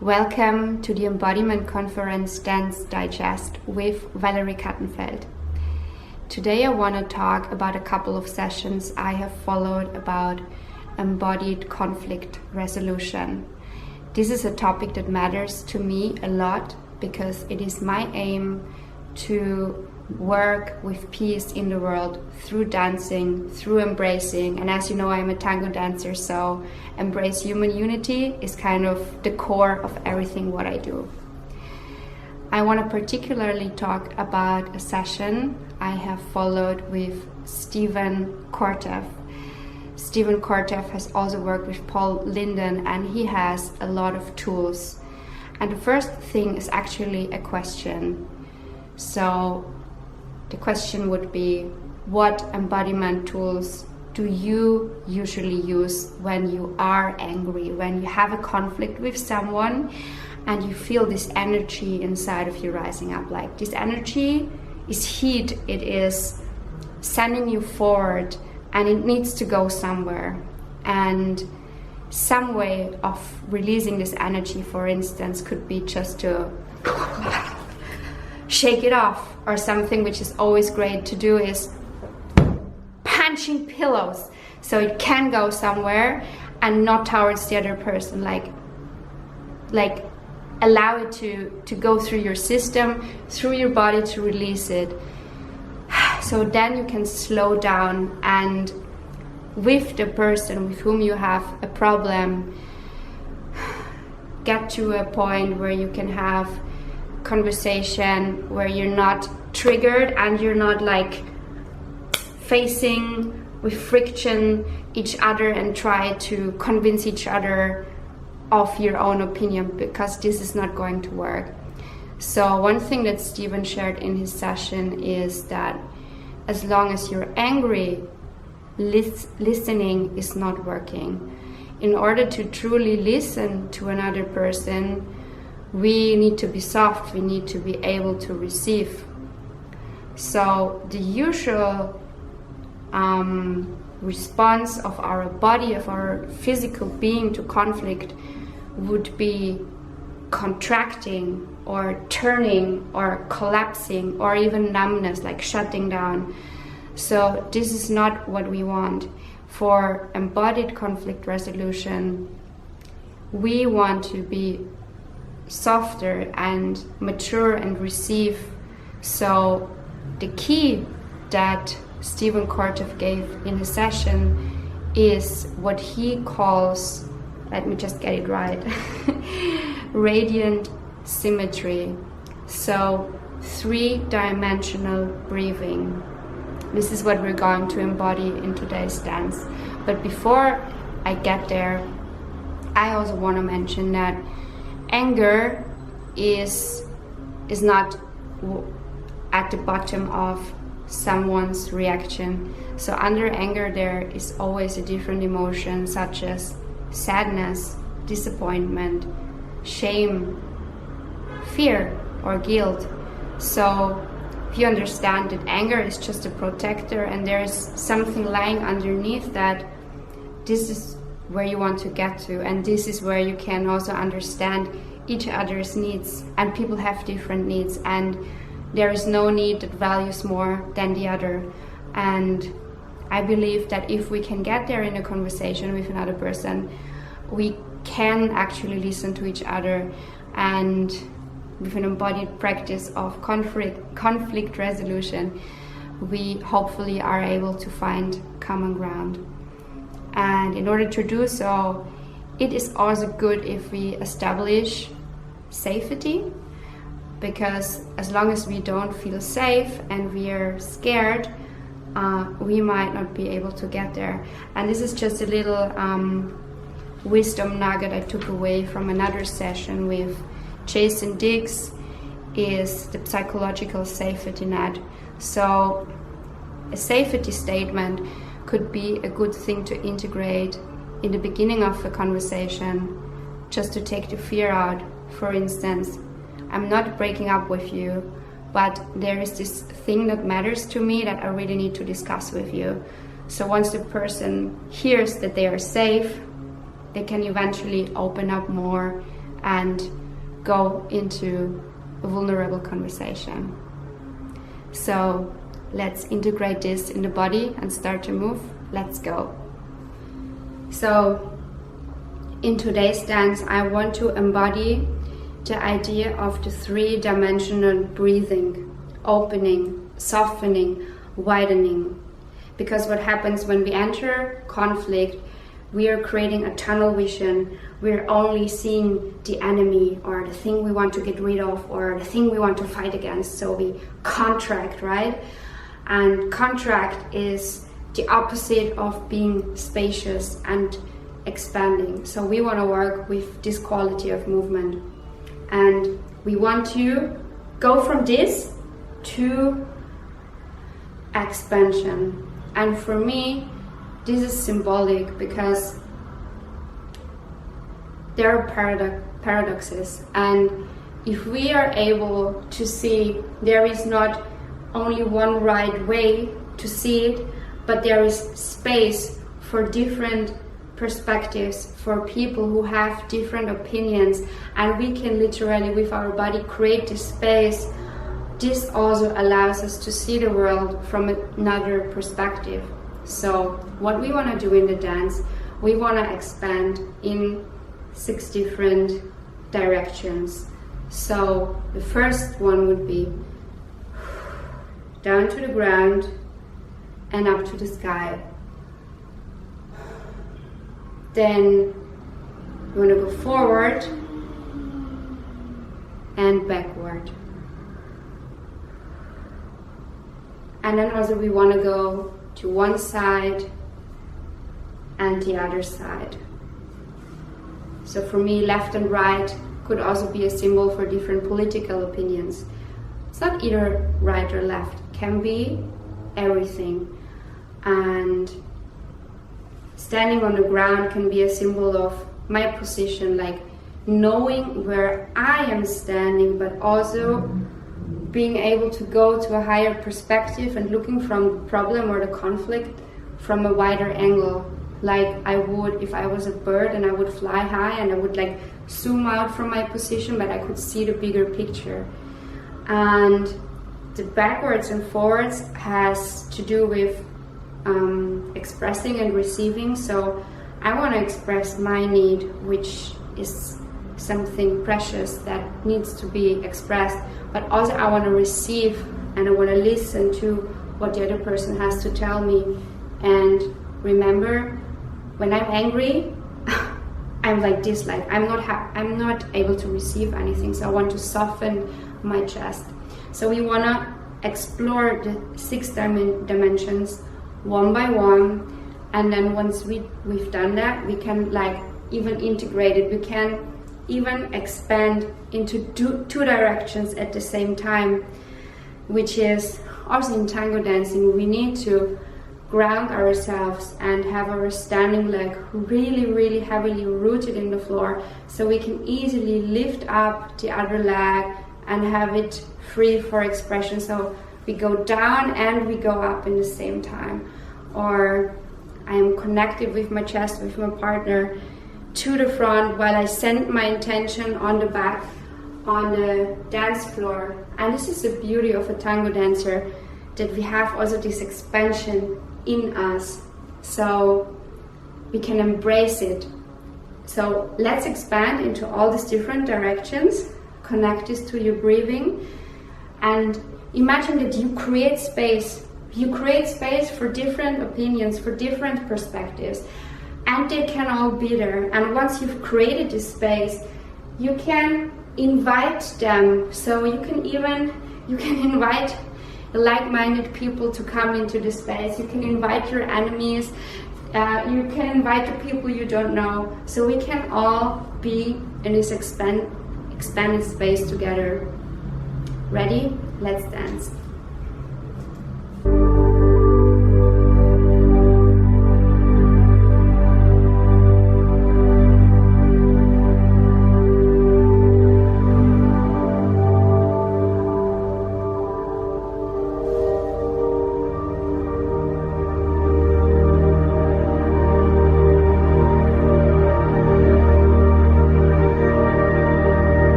Welcome to the Embodiment Conference Dance Digest with Valerie Kattenfeld. Today I want to talk about a couple of sessions I have followed about embodied conflict resolution. This is a topic that matters to me a lot because it is my aim to work with peace in the world through dancing, through embracing. And as you know, I'm a tango dancer, so embrace human unity is kind of the core of everything what I do. I want to particularly talk about a session I have followed with Stephen Kotev. Stephen Kotev has also worked with Paul Linden, and he has a lot of tools. And the first thing is actually a question. So the question would be, what embodiment tools do you usually use when you are angry, when you have a conflict with someone and you feel this energy inside of you rising up? Like, this energy is heat, it is sending you forward and it needs to go somewhere. And some way of releasing this energy, for instance, could be just to shake it off, or something which is always great to do is punching pillows so it can go somewhere and not towards the other person, like allow it to go through your system, through your body, to release it. So then you can slow down, and with the person with whom you have a problem, get to a point where you can have conversation where you're not triggered and you're not like facing with friction each other and try to convince each other of your own opinion, because this is not going to work. So one thing that Stephen shared in his session is that as long as you're angry, listening is not working. In order to truly listen to another person, we need to be soft, we need to be able to receive. So the usual response of our body, of our physical being to conflict would be contracting or turning or collapsing or even numbness, like shutting down. So this is not what we want. For embodied conflict resolution, we want to be softer and mature and receive. So the key that Stephen Kotev gave in his session is what he calls, let me just get it right, radiant symmetry. So 3-dimensional breathing. This is what we're going to embody in today's dance. But before I get there, I also want to mention that anger is not at the bottom of someone's reaction. So under anger there is always a different emotion, such as sadness, disappointment, shame, fear, or guilt. So if you understand that anger is just a protector and there is something lying underneath that, this is where you want to get to, and this is where you can also understand each other's needs. And people have different needs, and there is no need that values more than the other. And I believe that if we can get there in a conversation with another person, we can actually listen to each other, and with an embodied practice of conflict resolution, we hopefully are able to find common ground. And in order to do so, it is also good if we establish safety, because as long as we don't feel safe and we are scared, we might not be able to get there. And this is just a little wisdom nugget I took away from another session with Jason Diggs, is the psychological safety net. So a safety statement could be a good thing to integrate in the beginning of a conversation, just to take the fear out. For instance, I'm not breaking up with you, but there is this thing that matters to me that I really need to discuss with you. So once the person hears that they are safe, they can eventually open up more and go into a vulnerable conversation. So let's integrate this in the body and start to move. Let's go. So in today's dance, I want to embody the idea of the three-dimensional breathing, opening, softening, widening. Because what happens when we enter conflict, we are creating a tunnel vision. We're only seeing the enemy or the thing we want to get rid of or the thing we want to fight against. So we contract, right? And contract is the opposite of being spacious and expanding. So we want to work with this quality of movement. And we want to go from this to expansion. And for me, this is symbolic because there are paradoxes. And if we are able to see there is not only one right way to see it, but there is space for different perspectives, for people who have different opinions, and we can literally with our body create this space. This also allows us to see the world from another perspective. So what we want to do in the dance, we want to expand in 6 different directions. So the first one would be down to the ground and up to the sky. Then you want to go forward and backward. And then also we want to go to one side and the other side. So for me, left and right could also be a symbol for different political opinions. It's not either right or left, it can be everything. And standing on the ground can be a symbol of my position, like knowing where I am standing, but also being able to go to a higher perspective and looking from the problem or the conflict from a wider angle, like I would if I was a bird and I would fly high and I would like zoom out from my position, but I could see the bigger picture. And the backwards and forwards has to do with expressing and receiving. So I want to express my need, which is something precious that needs to be expressed, but also I want to receive and I want to listen to what the other person has to tell me. And remember, when I'm angry, I'm like this, like I'm not able to receive anything, so I want to soften my chest. So we want to explore the 6 dimensions one by one, and then once we've done that, we can like even integrate it. We can even expand into two directions at the same time, which is also in tango dancing. We need to ground ourselves and have our standing leg really, really heavily rooted in the floor, so we can easily lift up the other leg and have it free for expression. So we go down and we go up in the same time. Or I am connected with my chest, with my partner, to the front while I send my intention on the back on the dance floor. And this is the beauty of a tango dancer, that we have also this expansion in us, so we can embrace it. So let's expand into all these different directions. Connect this to your breathing and imagine that you create space. You create space for different opinions, for different perspectives, and they can all be there. And once you've created this space, you can invite them. So you can invite like-minded people to come into the space. You can invite your enemies. You can invite the people you don't know. So we can all be in this expanded space together. Ready? Let's dance.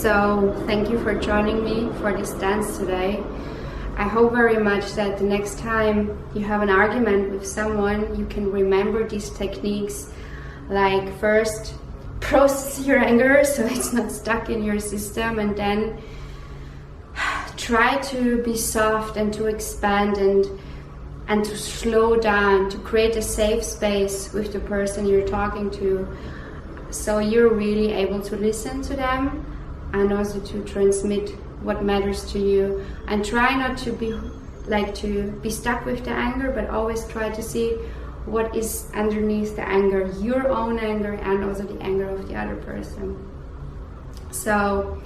So thank you for joining me for this dance today. I hope very much that the next time you have an argument with someone, you can remember these techniques, like first process your anger so it's not stuck in your system, and then try to be soft and to expand and to slow down, to create a safe space with the person you're talking to, so you're really able to listen to them and also to transmit what matters to you. And try not to be stuck with the anger, but always try to see what is underneath the anger, your own anger and also the anger of the other person. So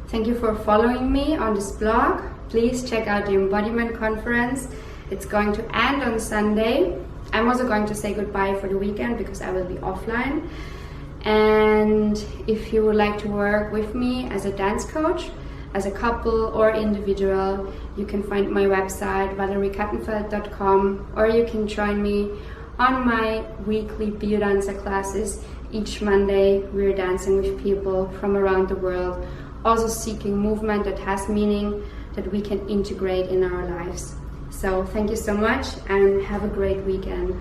thank you for following me on this blog. Please check out the Embodiment Conference. It's going to end on Sunday. I'm also going to say goodbye for the weekend because I will be offline. And if you would like to work with me as a dance coach, as a couple or individual, you can find my website valeriekattenfeld.com, or you can join me on my weekly biodanza classes. Each Monday we're dancing with people from around the world, also seeking movement that has meaning, that we can integrate in our lives. So thank you so much and have a great weekend.